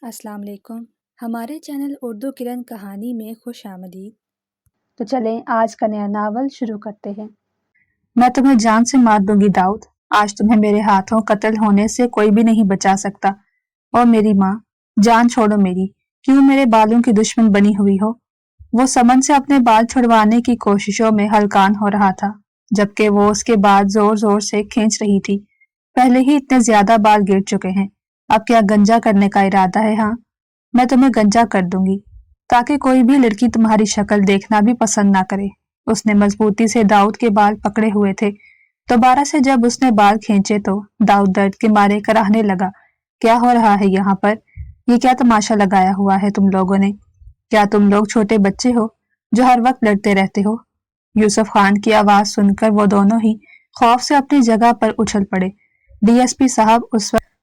अस्सलाम वालेकुम। हमारे चैनल उर्दू किरण कहानी में खुश आमदीद। तो चलें आज का नया नावल शुरू करते हैं। मैं तुम्हें जान से मार दूंगी दाऊद, आज तुम्हें मेरे हाथों कत्ल होने से कोई भी नहीं बचा सकता। और मेरी माँ, जान छोड़ो मेरी, क्यों मेरे बालों की दुश्मन बनी हुई हो। वो समन से अपने बाल छुड़वाने की कोशिशों में हलकान हो रहा था, जबकि वो उसके बाद जोर जोर से खींच रही थी। पहले ही इतने ज्यादा बाल गिर चुके हैं, अब क्या गंजा करने का इरादा है? हाँ, मैं तुम्हें गंजा कर दूंगी ताकि कोई भी लड़की तुम्हारी शक्ल देखना भी पसंद ना करे। उसने मजबूती से दाऊद के बाल पकड़े हुए थे। दोबारा से जब उसने बाल खींचे तो दाऊद दर्द के मारे कराहने लगा। क्या हो रहा है यहाँ पर? ये क्या तमाशा लगाया हुआ है तुम लोगों ने? क्या तुम लोग छोटे बच्चे हो जो हर वक्त लड़ते रहते हो? यूसुफ खान की आवाज सुनकर वो दोनों ही खौफ से अपनी जगह पर उछल पड़े। डीएसपी साहब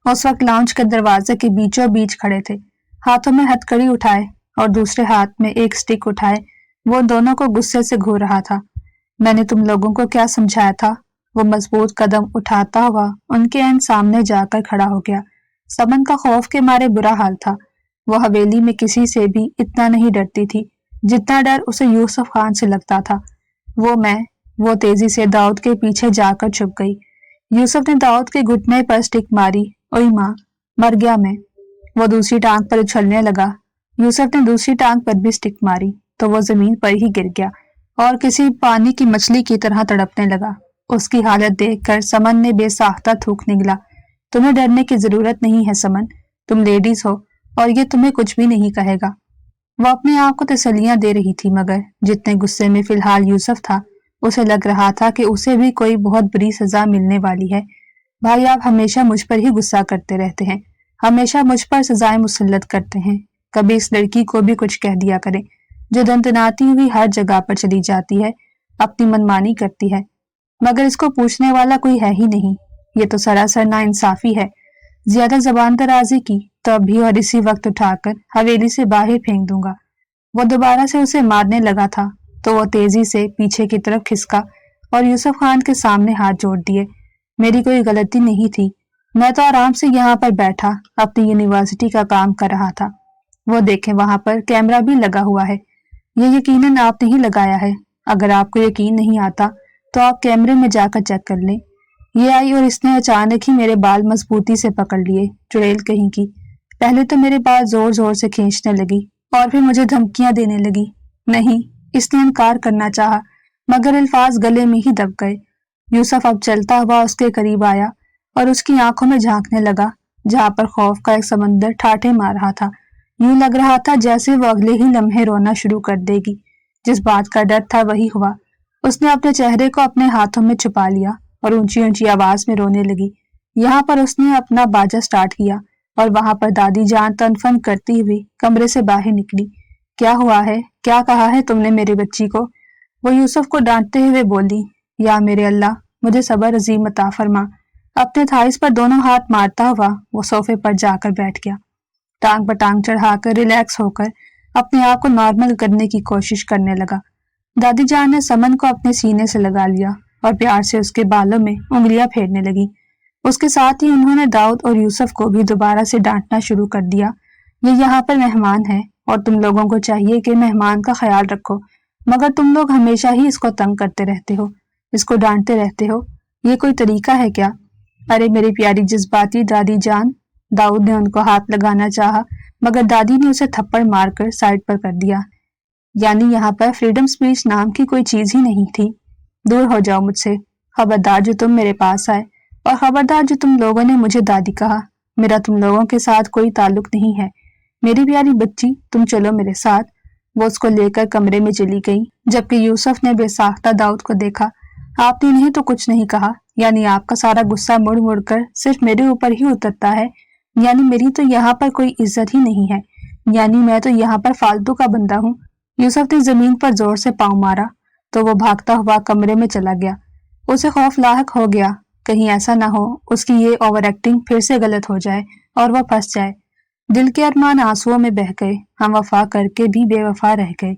उस वक्त लाउंज के दरवाजे के बीचों बीच खड़े थे, हाथों में हथकड़ी उठाए और दूसरे हाथ में एक स्टिक उठाए वो दोनों को गुस्से से घूर रहा था। मैंने तुम लोगों को क्या समझाया था? वो मजबूत कदम उठाता हुआ उनके एन सामने जाकर खड़ा हो गया। समन का खौफ के मारे बुरा हाल था। वो हवेली में किसी से भी इतना नहीं डरती थी जितना डर उसे यूसुफ खान से लगता था। वो तेजी से दाऊद के पीछे जाकर छुप गई। यूसुफ ने दाऊद के घुटने पर स्टिक मारी। ओई माँ, मर गया मैं। वो दूसरी टांग पर उछलने लगा। यूसुफ ने दूसरी टांग पर भी स्टिक मारी तो वो जमीन पर ही गिर गया और किसी पानी की मछली की तरह तड़पने लगा। उसकी हालत देखकर समन ने बेसाख्ता थूक निकला। तुम्हें डरने की जरूरत नहीं है समन, तुम लेडीज हो और ये तुम्हें कुछ भी नहीं कहेगा। वो अपने आप को तसल्लियां दे रही थी, मगर जितने गुस्से में फिलहाल यूसुफ था उसे लग रहा था कि उसे भी कोई बहुत बुरी सजा मिलने वाली है। भाई, आप हमेशा मुझ पर ही गुस्सा करते रहते हैं, हमेशा मुझ पर सजाएं मुसल्लत करते हैं। कभी इस लड़की को भी कुछ कह दिया करें जो दंतनाती हुई हर जगह पर चली जाती है, अपनी मनमानी करती है, मगर इसको पूछने वाला कोई है ही नहीं। ये तो सरासर नाइंसाफी है। ज्यादा जबान दराजी की तो अभी और इसी वक्त उठाकर हवेली से बाहर फेंक दूंगा। वो दोबारा से उसे मारने लगा था तो वो तेजी से पीछे की तरफ खिसका और यूसुफ खान के सामने हाथ जोड़ दिए। मेरी कोई गलती नहीं थी, मैं तो आराम से यहाँ पर बैठा अपनी यूनिवर्सिटी का काम कर रहा था। वो देखें, वहां पर कैमरा भी लगा हुआ है। ये यकीनन आपने ही लगाया है। अगर आपको यकीन नहीं आता तो आप कैमरे में जाकर चेक कर लें। ये आई और इसने अचानक ही मेरे बाल मजबूती से पकड़ लिए। चुड़ैल कहीं की, पहले तो मेरे बाल जोर जोर से खींचने लगी और फिर मुझे धमकियां देने लगी। नहीं, इसने इनकार करना चाहा, मगर अल्फाज गले में ही दब गए। यूसुफ अब चलता हुआ उसके करीब आया और उसकी आंखों में झांकने लगा, जहां पर खौफ का एक समंदर ठाठे मार रहा था। यूं लग रहा था जैसे वो अगले ही लम्हे रोना शुरू कर देगी। जिस बात का डर था वही हुआ। उसने अपने चेहरे को अपने हाथों में छुपा लिया और ऊंची ऊंची आवाज में रोने लगी। यहाँ पर उसने अपना बाजा स्टार्ट किया और वहां पर दादी जान तनफन करती हुई कमरे से बाहर निकली। क्या हुआ है? क्या कहा है तुमने मेरी बच्ची को? वो यूसुफ को डांटते हुए बोली। या मेरे अल्लाह, मुझे सबर अजीम अता फरमा। अपने थाइस पर दोनों हाथ मारता हुआ वो सोफे पर जाकर बैठ गया। टांग पर टांग चढ़ाकर रिलैक्स होकर अपने आप को नॉर्मल करने की कोशिश करने लगा। दादी जान ने समन को अपने सीने से लगा लिया और प्यार से उसके बालों में उंगलियां फेरने लगी। उसके साथ ही उन्होंने दाऊद और यूसुफ को भी दोबारा से डांटना शुरू कर दिया। ये यहाँ पर मेहमान है और तुम लोगों को चाहिए कि मेहमान का ख्याल रखो, मगर तुम लोग हमेशा ही इसको तंग करते रहते हो, इसको डांटते रहते हो। ये कोई तरीका है क्या? अरे मेरी प्यारी जज्बाती दादी जान। दाऊद ने उनको हाथ लगाना चाहा, मगर दादी ने उसे थप्पड़ मारकर साइड पर कर दिया। यानी यहाँ पर फ्रीडम स्पीच नाम की कोई चीज ही नहीं थी। दूर हो जाओ मुझसे। खबरदार जो तुम मेरे पास आए, और खबरदार जो तुम लोगों ने मुझे दादी कहा। मेरा तुम लोगों के साथ कोई ताल्लुक नहीं है। मेरी प्यारी बच्ची, तुम चलो मेरे साथ। वो उसको लेकर कमरे में चली गई, जबकि यूसुफ ने बेसाख्ता दाऊद को देखा। आपने नहीं तो कुछ नहीं कहा, यानी आपका सारा गुस्सा मुड़ मुड़ कर सिर्फ मेरे ऊपर ही उतरता है। यानी मेरी तो यहाँ पर कोई इज्जत ही नहीं है, यानी मैं तो यहाँ पर फालतू का बंदा हूँ। यूसुफ ने जमीन पर जोर से पांव मारा तो वो भागता हुआ कमरे में चला गया। उसे खौफ लाहक हो गया, कहीं ऐसा ना हो उसकी ये ओवर एक्टिंग फिर से गलत हो जाए और वह फंस जाए। दिल के अरमान आंसुओं में बह गए, हम वफा करके भी बेवफा रह गए।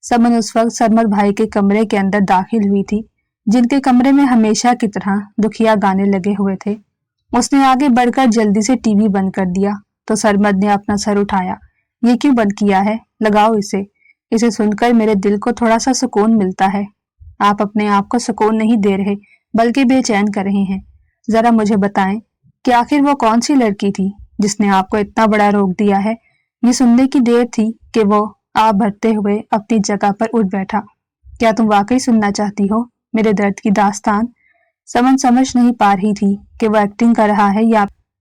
समन उस वक्त सरमद भाई के कमरे के अंदर दाखिल हुई थी, जिनके कमरे में हमेशा की तरह दुखिया गाने लगे हुए थे। उसने आगे बढ़कर जल्दी से टीवी बंद कर दिया तो सरमद ने अपना सर उठाया। ये क्यों बंद किया है? लगाओ इसे। इसे सुनकर मेरे दिल को थोड़ा सा सुकून मिलता है। आप अपने आप को सुकून नहीं दे रहे बल्कि बेचैन कर रहे हैं। जरा मुझे बताएं कि आखिर वो कौन सी लड़की थी जिसने आपको इतना बड़ा रोक दिया है? ये सुनने की देर थी कि वो आप भरते हुए अपनी जगह पर उठ बैठा। क्या तुम वाकई सुनना चाहती हो मेरे दर्द की दास्तान? समन समझ नहीं पा रही थी कि वो एक्टिंग कर रहा है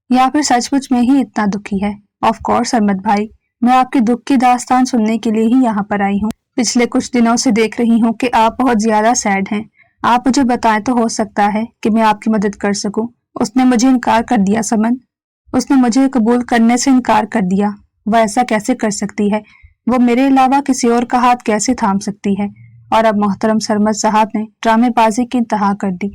या फिर सचमुच में ही इतना दुखी है। ऑफ कोर्स सरमद भाई, मैं आपकी दुख की दास्तान सुनने के लिए ही यहाँ पर आई हूँ। पिछले कुछ दिनों से देख रही हूँ कि आप बहुत ज्यादा सैड हैं। आप मुझे बताएं तो हो सकता है कि मैं आपकी मदद कर सकूं। उसने मुझे इनकार कर दिया समन। उसने मुझे कबूल करने से इनकार कर दिया। वह ऐसा कैसे कर सकती है? वो मेरे अलावा किसी और का हाथ कैसे थाम सकती है? और अब मोहतरम सरमद साहब ने ड्रामेबाजी की इंतहा कर दी।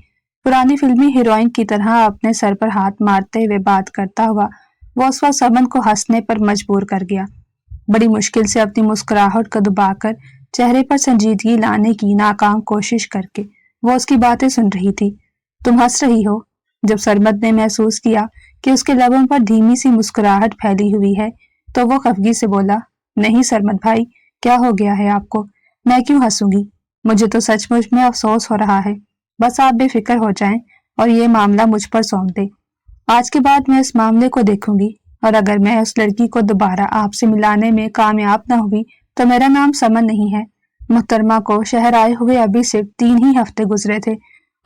पुरानी फिल्मी हीरोइन की तरह अपने सर पर हाथ मारते हुए बात करता हुआ वो उस वक्त समन को हंसने पर मजबूर कर गया। बड़ी मुश्किल से अपनी मुस्कुराहट को दबाकर चेहरे पर संजीदगी लाने की नाकाम कोशिश करके वो उसकी बातें सुन रही थी। तुम हंस रही हो? जब सरमद ने महसूस किया कि उसके लबों पर धीमी सी मुस्कुराहट फैली हुई है तो वो खफगी से बोला, नहीं सरमद भाई, क्या हो गया है आपको? मैं क्यों हंसूंगी? मुझे तो सचमुच में अफसोस हो रहा है। बस आप बेफिक्र हो जाएं और ये मामला मुझ पर सौंप दे। आज के बाद मैं इस मामले को देखूंगी और अगर मैं उस लड़की को दोबारा आपसे मिलाने में कामयाब न हुई तो मेरा नाम समन नहीं है। मुहतरमा को शहर आए हुए अभी सिर्फ 3 ही हफ्ते गुजरे थे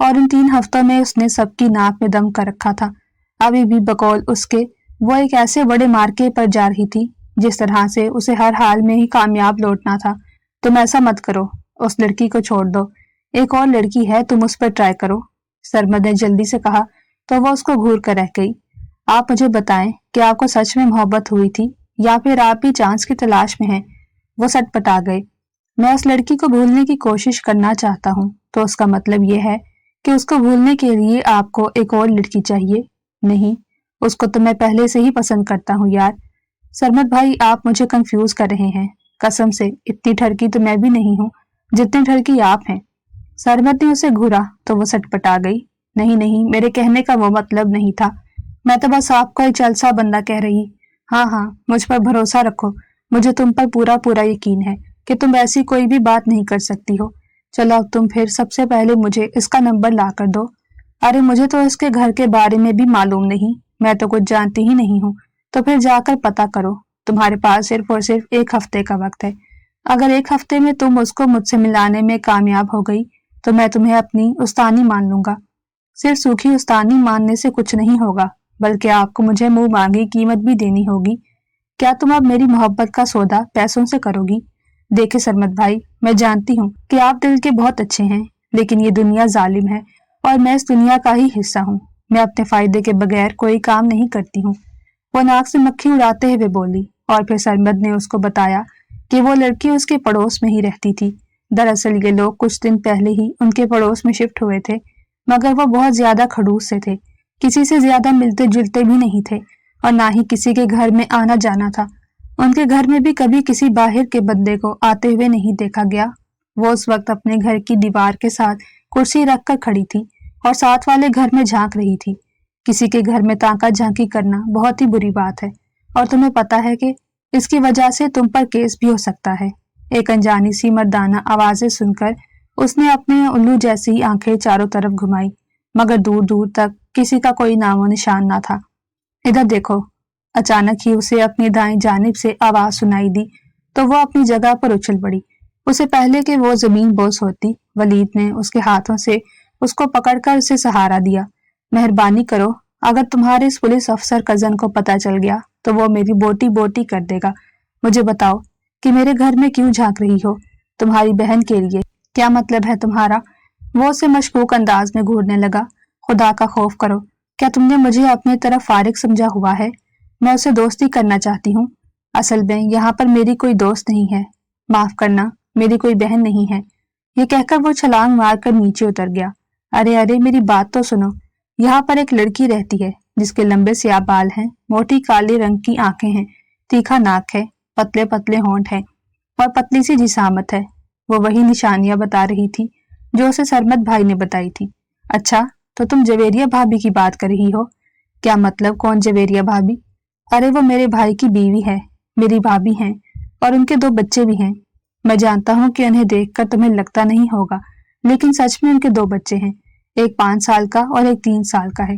और इन 3 हफ्तों में उसने सबकी नाक में दम कर रखा था। अभी भी बकौल उसके वो एक ऐसे बड़े मार्के पर जा रही थी जिस तरह से उसे हर हाल में ही कामयाब लौटना था। तुम ऐसा मत करो, उस लड़की को छोड़ दो। एक और लड़की है, तुम उस पर ट्राई करो, सरमद ने जल्दी से कहा तो वो उसको घूर कर रह गई। आप मुझे बताएं कि आपको सच में मोहब्बत हुई थी या फिर आप भी चांस की तलाश में हैं? वो सटपटा गए। मैं उस लड़की को भूलने की कोशिश करना चाहता हूँ तो उसका मतलब ये है कि उसको भूलने के लिए आपको एक और लड़की चाहिए? नहीं, उसको तो मैं पहले से ही पसंद करता हूँ यार। सरमद भाई, आप मुझे कंफ्यूज कर रहे हैं। कसम से इतनी ठरकी तो मैं भी नहीं हूँ जितनी ठरकी आप हैं। सरमद ने उसे घूरा तो वो सटपटा गई। नहीं नहीं, मेरे कहने का वो मतलब नहीं था। मैं तो बस आपको एक जलसा बंदा कह रही। हाँ हाँ, मुझ पर भरोसा रखो। मुझे तुम पर पूरा पूरा यकीन है कि तुम ऐसी कोई भी बात नहीं कर सकती हो। चलो अब तुम फिर सबसे पहले मुझे इसका नंबर ला कर दो। अरे मुझे तो इसके घर के बारे में भी मालूम नहीं, मैं तो कुछ जानती ही नहीं हूँ। तो फिर जाकर पता करो। तुम्हारे पास सिर्फ और सिर्फ 1 हफ्ते का वक्त है। अगर 1 हफ्ते में तुम उसको मुझसे मिलाने में कामयाब हो गई तो मैं तुम्हें अपनी उस्तानी मान लूंगा। सिर्फ सूखी उस्तानी मानने से कुछ नहीं होगा बल्कि आपको मुझे मुंह मांगी कीमत भी देनी होगी। क्या तुम अब मेरी मोहब्बत का सौदा पैसों से करोगी? देखे सरमद भाई, मैं जानती हूँ कि आप दिल के बहुत अच्छे हैं लेकिन ये दुनिया जालिम है और मैं इस दुनिया का ही हिस्सा हूँ। मैं अपने फायदे के बगैर कोई काम नहीं करती हूँ। वो नाक से मक्खी उड़ाते हुए बोली और फिर सरमद ने उसको बताया कि वो लड़की उसके पड़ोस में ही रहती थी। दरअसल ये लोग कुछ दिन पहले ही उनके पड़ोस में शिफ्ट हुए थे मगर वो बहुत ज्यादा खड़ूस से थे। किसी से ज्यादा मिलते जुलते भी नहीं थे और ना ही किसी के घर में आना जाना था। उनके घर में भी कभी किसी बाहर के बंदे को आते हुए नहीं देखा गया। वो उस वक्त अपने घर की दीवार के साथ कुर्सी रखकर खड़ी थी और साथ वाले घर में झांक रही थी। किसी के घर में ताका झांकी करना बहुत ही बुरी बात है और तुम्हें पता है कि इसकी वजह से तुम पर केस भी हो सकता है। एक अनजानी सी मर्दाना आवाजें सुनकर उसने अपने उल्लू जैसी आंखें चारों तरफ घुमाई मगर दूर दूर तक किसी का कोई नामो निशान ना था। इधर देखो। अचानक ही उसे अपनी दाईं जानिब से आवाज सुनाई दी तो वो अपनी जगह पर उछल पड़ी। उसे पहले कि वो जमीन बोस होती, वलीद ने उसके हाथों से उसको पकड़कर उसे सहारा दिया। मेहरबानी करो, अगर तुम्हारे इस पुलिस अफसर कजन को पता चल गया तो वो मेरी बोटी बोटी कर देगा। मुझे बताओ कि मेरे घर में क्यों झांक रही हो? तुम्हारी बहन के लिए? क्या मतलब है तुम्हारा? वो उसे मशकूक अंदाज में घूरने लगा। खुदा का खौफ करो, क्या तुमने मुझे अपनी तरफ फारिग समझा हुआ है? मैं उसे दोस्ती करना चाहती हूँ। असल में यहाँ पर मेरी कोई दोस्त नहीं है। माफ करना, मेरी कोई बहन नहीं है। ये कहकर वो छलांग मारकर नीचे उतर गया। अरे अरे, मेरी बात तो सुनो। यहाँ पर एक लड़की रहती है जिसके लंबे स्याह बाल हैं, मोटी काले रंग की आंखें हैं, तीखा नाक है, पतले पतले होंठ हैं और पतली सी जिसामत है। वो वही निशानियां बता रही थी जो उसे सरमद भाई ने बताई थी। अच्छा, तो तुम जवेरिया भाभी की बात कर रही हो? क्या मतलब? कौन जवेरिया भाभी? अरे वो मेरे भाई की बीवी है, मेरी भाभी हैं और उनके 2 बच्चे भी हैं। मैं जानता हूँ कि उन्हें देखकर तुम्हें लगता नहीं होगा, लेकिन सच में उनके 2 बच्चे हैं, एक 5 साल का और एक 3 साल का है।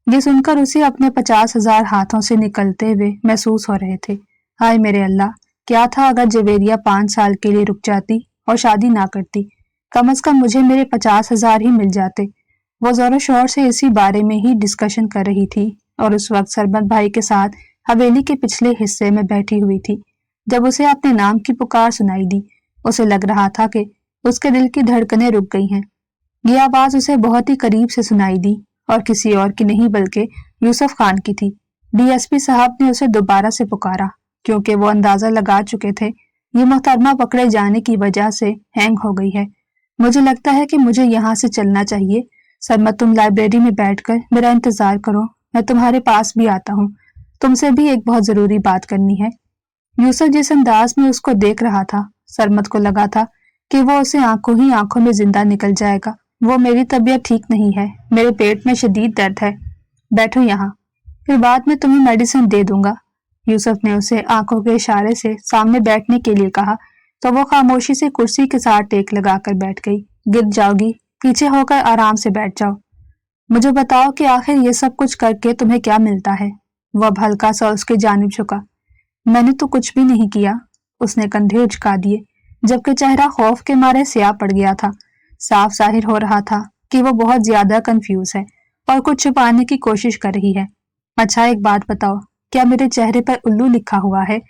ये सुनकर उसे अपने 50,000 हाथों से निकलते हुए महसूस हो रहे थे। हाय मेरे अल्लाह, क्या था अगर जवेरिया 5 साल के लिए रुक जाती और शादी ना करती। कम से कम मुझे मेरे 50,000 ही मिल जाते। वो जोरों शोर से इसी बारे में ही डिस्कशन कर रही थी और उस वक्त सरमद भाई के साथ हवेली के पिछले हिस्से में बैठी हुई थी। जब उसे अपने नाम की पुकार सुनाई दी, उसे लग रहा था कि उसके दिल की धड़कनें रुक गई हैं। ये आवाज उसे बहुत ही करीब से सुनाई दी और किसी और की नहीं बल्कि यूसुफ खान की थी। डीएसपी साहब ने उसे दोबारा से पुकारा क्योंकि वो अंदाजा लगा चुके थे ये मोहतरमा पकड़े जाने की वजह से हैंग हो गई है। मुझे लगता है कि मुझे यहाँ से चलना चाहिए। सरमद, तुम लाइब्रेरी में बैठकर मेरा इंतजार करो, मैं तुम्हारे पास भी आता हूँ। तुमसे भी एक बहुत जरूरी बात करनी है। यूसुफ जिस अंदाज में उसको देख रहा था, सरमद को लगा था कि वो उसे आंखों ही आंखों में जिंदा निकल जाएगा। वो मेरी तबीयत ठीक नहीं है, मेरे पेट में शदीद दर्द है, बैठो यहाँ, फिर बाद में तुम्हें मेडिसिन दे दूंगा। यूसुफ ने उसे आंखों के इशारे से सामने बैठने के लिए कहा तो वो खामोशी से कुर्सी के साथ टेक लगाकर बैठ गई। गिर जाओगी, पीछे होकर आराम से बैठ जाओ। मुझे बताओ कि आखिर ये सब कुछ करके तुम्हें क्या मिलता है। वह अब हल्का सा उसके जानिब झुका। मैंने तो कुछ भी नहीं किया, उसने कंधे उचका दिए, जबकि चेहरा खौफ के मारे स्याह पड़ गया था। साफ जाहिर हो रहा था कि वो बहुत ज्यादा कंफ्यूज है और कुछ छुपाने की कोशिश कर रही है। अच्छा एक बात बताओ, क्या मेरे चेहरे पर उल्लू लिखा हुआ है?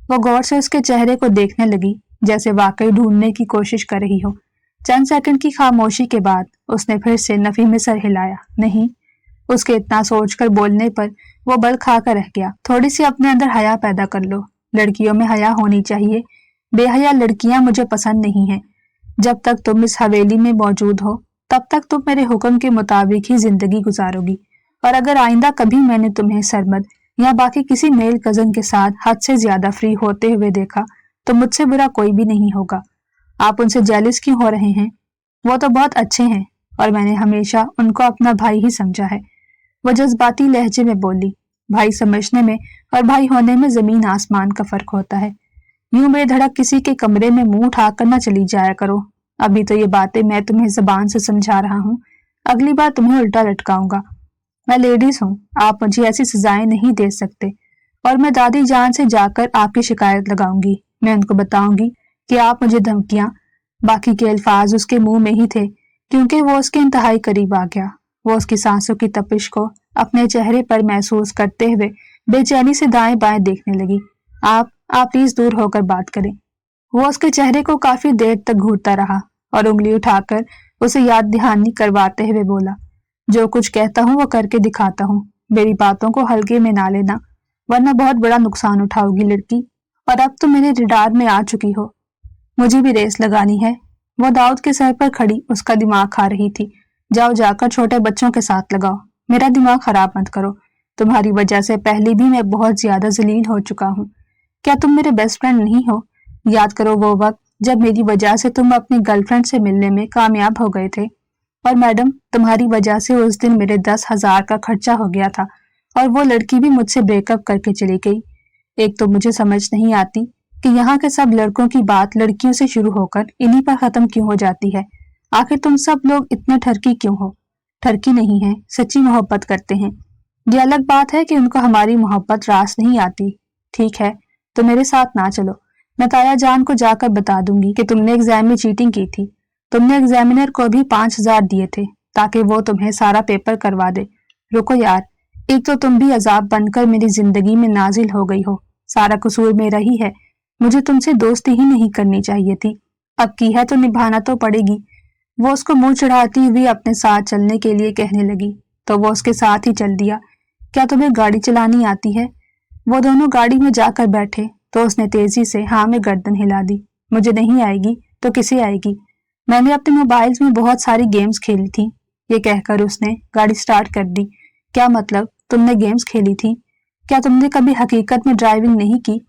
वो गौर से उसके चेहरे को देखने लगी, जैसे वाकई ढूंढने की कोशिश कर रही हो। चंद सेकंड की खामोशी के बाद उसने फिर से नफी में सर हिलाया। नहीं। उसके इतना सोचकर बोलने पर वो बल खाकर रह गया। थोड़ी सी अपने अंदर हया पैदा कर लो, लड़कियों में हया होनी चाहिए। बेहया लड़कियां मुझे पसंद नहीं है। जब तक तुम इस हवेली में मौजूद हो तब तक तुम मेरे हुक्म के मुताबिक ही जिंदगी गुजारोगी, और अगर आइंदा कभी मैंने तुम्हें सरमद या बाकी किसी मेल कजन के साथ हद से ज्यादा फ्री होते हुए देखा तो मुझसे बुरा कोई भी नहीं होगा। आप उनसे जेलिस क्यों हो रहे हैं? वो तो बहुत अच्छे हैं और मैंने हमेशा उनको अपना भाई ही समझा है। वो जज्बाती लहजे में बोली। भाई समझने में और भाई होने में जमीन आसमान का फर्क होता है। यूं बेधड़क किसी के कमरे में मुंह उठाकर न चली जाया करो। अभी तो ये बातें मैं तुम्हें जबान से समझा रहा हूँ, अगली बार तुम्हें उल्टा लटकाऊंगा। मैं लेडीज हूँ, आप मुझे ऐसी सजाएं नहीं दे सकते, और मैं दादी जान से जाकर आपकी शिकायत लगाऊंगी। मैं उनको बताऊंगी कि आप मुझे धमकियां। बाकी के अल्फाज उसके मुंह में ही थे क्योंकि वो उसके इंतहाई करीब आ गया। वो उसकी सांसों की तपिश को अपने चेहरे पर महसूस करते हुए बेचैनी से दाएं बाएं देखने लगी। आप प्लीज दूर होकर बात करें। वो उसके चेहरे को काफी देर तक घूरता रहा और उंगली उठाकर उसे याद दहानी करवाते हुए बोला, जो कुछ कहता हूँ वो करके दिखाता हूँ। मेरी बातों को हल्के में ना लेना, वरना बहुत बड़ा नुकसान उठाओगी लड़की। और अब तो मेरे रिडार में आ चुकी हो। मुझे भी रेस लगानी है। वो दाऊद के सर पर खड़ी उसका दिमाग खा रही थी। जाओ जाकर छोटे बच्चों के साथ लगाओ, मेरा दिमाग खराब मत करो। तुम्हारी वजह से पहले भी मैं बहुत ज्यादा जलील हो चुका हूँ। क्या तुम मेरे बेस्ट फ्रेंड नहीं हो? याद करो वो वक्त जब मेरी वजह से तुम अपनी गर्लफ्रेंड से मिलने में कामयाब हो गए थे। और मैडम, तुम्हारी वजह से उस दिन मेरे 10,000 का खर्चा हो गया था और वो लड़की भी मुझसे ब्रेकअप करके चली गई। एक तो मुझे समझ नहीं आती कि यहाँ के सब लड़कों की बात लड़कियों से शुरू होकर इन्हीं पर खत्म क्यों हो जाती है। आखिर तुम सब लोग इतने ठरकी क्यों हो? ठरकी नहीं है, सच्ची मोहब्बत करते हैं। ये अलग बात है कि उनको हमारी मोहब्बत रास नहीं आती। ठीक है, तो मेरे साथ ना चलो। मैं ताया जान को जाकर बता दूंगी कि तुमने एग्जाम में चीटिंग की थी। तुमने एग्जामिनर को भी 5,000 दिए थे ताकि वो तुम्हें सारा पेपर करवा दे। रुको यार, एक तो तुम भी अजाब बनकर मेरी जिंदगी में नाजिल हो गई हो। सारा कसूर मेरा ही है। मुझे तुमसे दोस्ती ही नहीं करनी चाहिए थी। अब की है तो निभाना तो पड़ेगी। वो उसको मुंह चढ़ाती हुई अपने साथ चलने के लिए कहने लगी तो वो उसके साथ ही चल दिया। क्या तुम्हें गाड़ी चलानी आती है? वो दोनों गाड़ी में जाकर बैठे तो उसने तेजी से हाँ में गर्दन हिला दी। मुझे नहीं आएगी तो किसे आएगी? मैंने अपने मोबाइल्स में बहुत सारी गेम्स खेली थी। ये कहकर उसने गाड़ी स्टार्ट कर दी। क्या मतलब, तुमने गेम्स खेली थी? क्या तुमने कभी हकीकत में ड्राइविंग नहीं की?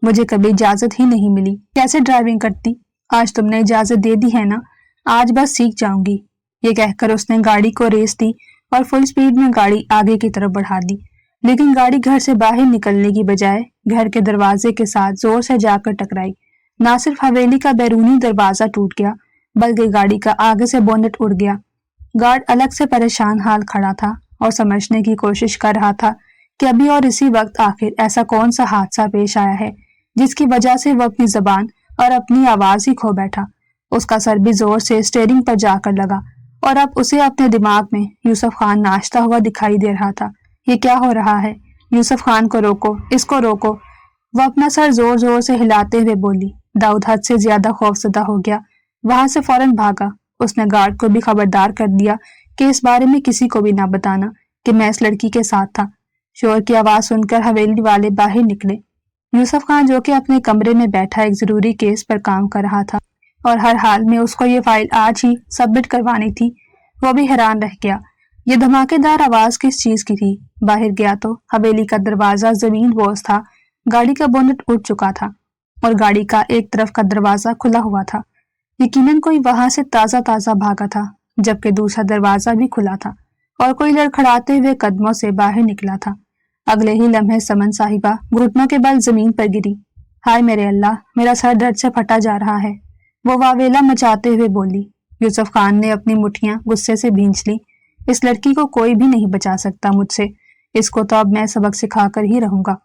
मुझे कभी इजाजत ही नहीं मिली, कैसे ड्राइविंग करती? आज तुमने इजाजत दे दी है ना, आज बस सीख जाऊंगी। ये कहकर उसने गाड़ी को रेस दी और फुल स्पीड में गाड़ी आगे की तरफ बढ़ा दी। लेकिन गाड़ी घर से बाहर निकलने की बजाय घर के दरवाजे के साथ जोर से जाकर टकराई। ना सिर्फ हवेली का बैरूनी दरवाजा टूट गया, बल्कि गाड़ी का आगे से बोनेट उड़ गया। गार्ड अलग से परेशान हाल खड़ा था और समझने की कोशिश कर रहा था कि अभी और इसी वक्त आखिर ऐसा कौन सा हादसा पेश आया है जिसकी वजह से वो अपनी जबान और अपनी आवाज ही खो बैठा। उसका सर भी जोर से स्टीयरिंग पर जाकर लगा और अब उसे अपने दिमाग में यूसुफ खान नाचता हुआ दिखाई दे रहा था। ये क्या हो रहा है? यूसुफ खान को रोको, इसको रोको। वो अपना सर जोर जोर से हिलाते हुए बोली। दाऊद हद से ज्यादा खौफजदा हो गया, वहां से फौरन भागा। उसने गार्ड को भी खबरदार कर दिया कि इस बारे में किसी को भी ना बताना कि मैं इस लड़की के साथ था। शोर की आवाज सुनकर हवेली वाले बाहर निकले। यूसुफ खान, जो कि अपने कमरे में बैठा एक जरूरी केस पर काम कर रहा था और हर हाल में उसको ये फाइल आज ही सबमिट करवानी थी, वो भी हैरान रह गया। ये धमाकेदार आवाज किस चीज की थी? बाहर गया तो हवेली का दरवाजा जमीन बोझ था, गाड़ी का बोनेट उठ चुका था और गाड़ी का एक तरफ का दरवाजा खुला हुआ था। यकीनन कोई वहां से ताजा ताजा भागा था, जबकि दूसरा दरवाजा भी खुला था और कोई लड़खड़ाते हुए कदमों से बाहर निकला था। अगले ही लम्हे समन साहिबा घुटनों के बल जमीन पर गिरी। हाय मेरे अल्लाह, मेरा सर दर्द से फटा जा रहा है, वो वावेला मचाते हुए बोली। यूसुफ खान ने अपनी मुठ्ठियां गुस्से से भींच ली। इस लड़की को कोई भी नहीं बचा सकता मुझसे, इसको तो अब मैं सबक सिखाकर ही रहूंगा।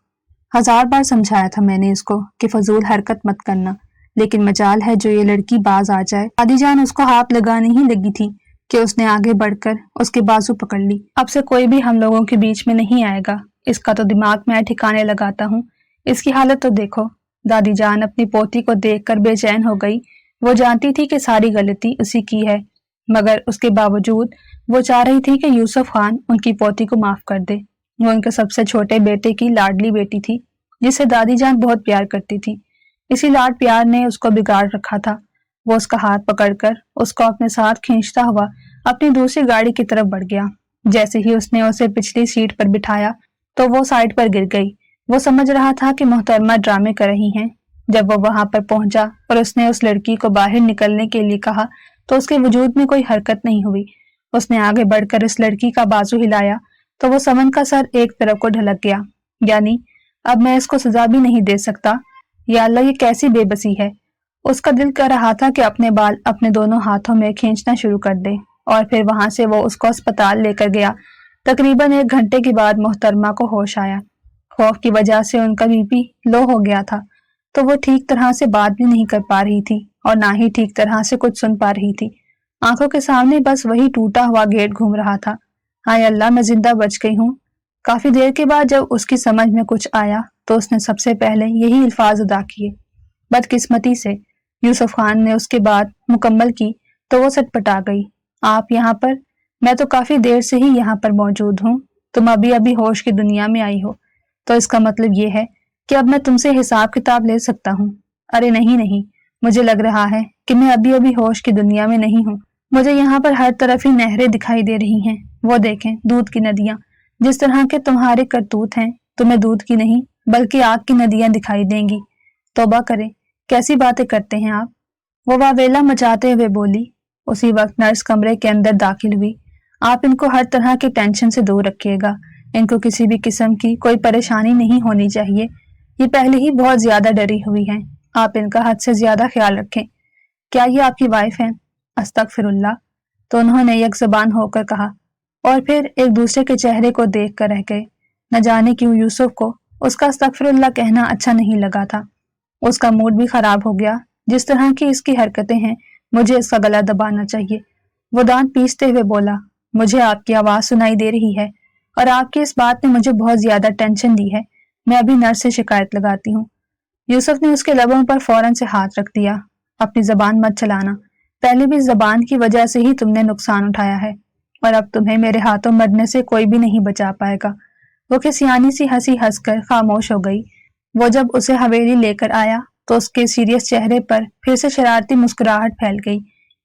1000 बार समझाया था मैंने इसको कि फजूल हरकत मत करना, लेकिन मजाल है जो ये लड़की बाज आ जाए। दादीजान उसको हाथ लगाने ही लगी थी कि उसने आगे बढ़कर उसके बाजू पकड़ ली। अब से कोई भी हम लोगों के बीच में नहीं आएगा, इसका तो दिमाग मैं ठिकाने लगाता हूँ। इसकी हालत तो देखो। दादीजान अपनी पोती को देखकर बेचैन हो गई। वो जानती थी कि सारी गलती उसी की है, मगर उसके बावजूद वो चाह रही थी कि यूसुफ खान उनकी पोती को माफ कर दे। वो उनके सबसे छोटे बेटे की लाडली बेटी थी, जिसे दादीजान बहुत प्यार करती थी। इसी लाड प्यार ने उसको बिगाड़ रखा था। वो उसका हाथ पकड़कर उसको अपने साथ खींचता हुआ अपनी दूसरी गाड़ी की तरफ बढ़ गया। जैसे ही उसने उसे पिछली सीट पर बिठाया तो वो साइड पर गिर गई। वो समझ रहा था कि मोहतरमा ड्रामे कर रही हैं। जब वो वहां पर पहुंचा और उसने उस लड़की को बाहर निकलने के लिए कहा तो उसके वजूद में कोई हरकत नहीं हुई। उसने आगे बढ़कर इस लड़की का बाजू हिलाया तो वो समन का सर एक तरफ को ढलक गया। यानी अब मैं इसको सजा भी नहीं दे सकता। या अल्लाह, ये कैसी बेबसी है। उसका दिल कर रहा था कि अपने बाल अपने दोनों हाथों में खींचना शुरू कर दे और फिर वहां से वो उसको अस्पताल लेकर गया। तकरीबन 1 घंटे के बाद मोहतरमा को होश आया। खौफ की वजह से उनका बीपी लो हो गया था, तो वो ठीक तरह से बात भी नहीं कर पा रही थी और ना ही ठीक तरह से कुछ सुन पा रही थी। आंखों के सामने बस वही टूटा हुआ गेट घूम रहा था। हाय अल्लाह, मैं जिंदा बच गई हूँ। काफी देर के बाद जब उसकी समझ में कुछ आया तो उसने सबसे पहले यही अल्फाज अदा किए। बदकिस्मती से यूसुफ खान ने उसके बाद मुकम्मल की तो वो सटपटा गई। आप यहाँ पर? मैं तो काफी देर से ही यहाँ पर मौजूद हूँ। तुम अभी अभी होश की दुनिया में आई हो, तो इसका मतलब ये है कि अब मैं तुमसे हिसाब किताब ले सकता हूँ। अरे नहीं नहीं, मुझे लग रहा है कि मैं अभी अभी होश की दुनिया में नहीं हूँ। मुझे यहाँ पर हर तरफ ही नहरें दिखाई दे रही हैं। वो देखें, दूध की नदियां। जिस तरह के तुम्हारे करतूत हैं, तुम्हें दूध की नहीं बल्कि आग की नदियां दिखाई देंगी। तौबा करें, कैसी बातें करते हैं आप। वो वावेला मचाते हुए बोली। उसी वक्त नर्स कमरे के अंदर दाखिल हुई। आप इनको हर तरह की टेंशन से दूर रखिएगा। इनको किसी भी किस्म की कोई परेशानी नहीं होनी चाहिए। ये पहले ही बहुत ज्यादा डरी हुई हैं। आप इनका हद से ज्यादा ख्याल रखें। क्या ये आपकी वाइफ है? अस्तगफिरुल्लाह, तो उन्होंने एक ज़बान होकर कहा और फिर एक दूसरे के चेहरे को देख कर रह गए। न जाने क्यों यूसुफ को उसका अस्तगफिरुल्लाह कहना अच्छा नहीं लगा था। उसका मूड भी खराब हो गया। जिस तरह की इसकी हरकतें हैं, मुझे इसका गला दबाना चाहिए। वो दांत पीसते हुए बोला, मुझे आपकी आवाज सुनाई दे रही है और आपकी इस बात ने मुझे बहुत ज्यादा टेंशन दी है। मैं अभी नर्स से शिकायत लगाती हूँ। यूसुफ ने उसके लबों पर फौरन से हाथ रख दिया। अपनी जबान मत चलाना, पहले भी जबान की वजह से ही तुमने नुकसान उठाया है और अब तुम्हें मेरे हाथों मरने से कोई भी नहीं बचा पाएगा। वो खिसियानी सी हंसी हंसकर खामोश हो गई। वो जब उसे हवेली लेकर आया तो उसके सीरियस चेहरे पर फिर से शरारती मुस्कुराहट फैल गई,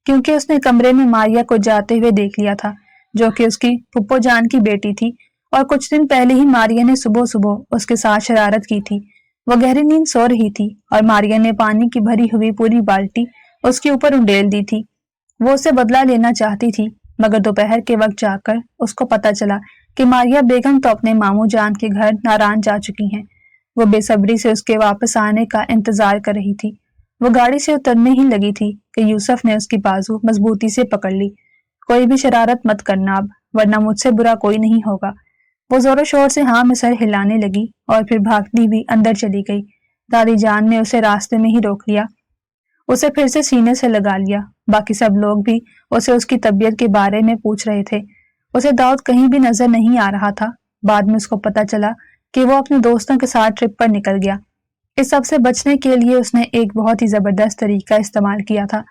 क्योंकि उसने कमरे में मारिया को जाते हुए देख लिया था, जो कि उसकी फुप्पो जान की बेटी थी। और कुछ दिन पहले ही मारिया ने सुबह सुबह उसके साथ शरारत की थी। वो गहरी नींद सो रही थी और मारिया ने पानी की भरी हुई पूरी बाल्टी उसके ऊपर उंडेल दी थी। वो उसे बदला लेना चाहती थी, मगर दोपहर के वक्त जाकर उसको पता चला कि मारिया बेगम तो अपने मामू जान के घर नारायण जा चुकी हैं। वो बेसब्री से उसके वापस आने का इंतजार कर रही थी। वो गाड़ी से उतरने ही लगी थी कि यूसुफ ने उसकी बाजू मजबूती से पकड़ ली। कोई भी शरारत मत करना अब, वरना मुझसे बुरा कोई नहीं होगा। वो जोरों शोर से हाँ में सर हिलाने लगी और फिर भागती हुई अंदर चली गई। दादी जान ने उसे रास्ते में ही रोक लिया, उसे फिर से सीने से लगा लिया। बाकी सब लोग भी उसे उसकी तबीयत के बारे में पूछ रहे थे। उसे दाऊद कहीं भी नजर नहीं आ रहा था। बाद में उसको पता चला कि वो अपने दोस्तों के साथ ट्रिप पर निकल गया। इस सब से बचने के लिए उसने एक बहुत ही जबरदस्त तरीका इस्तेमाल किया था।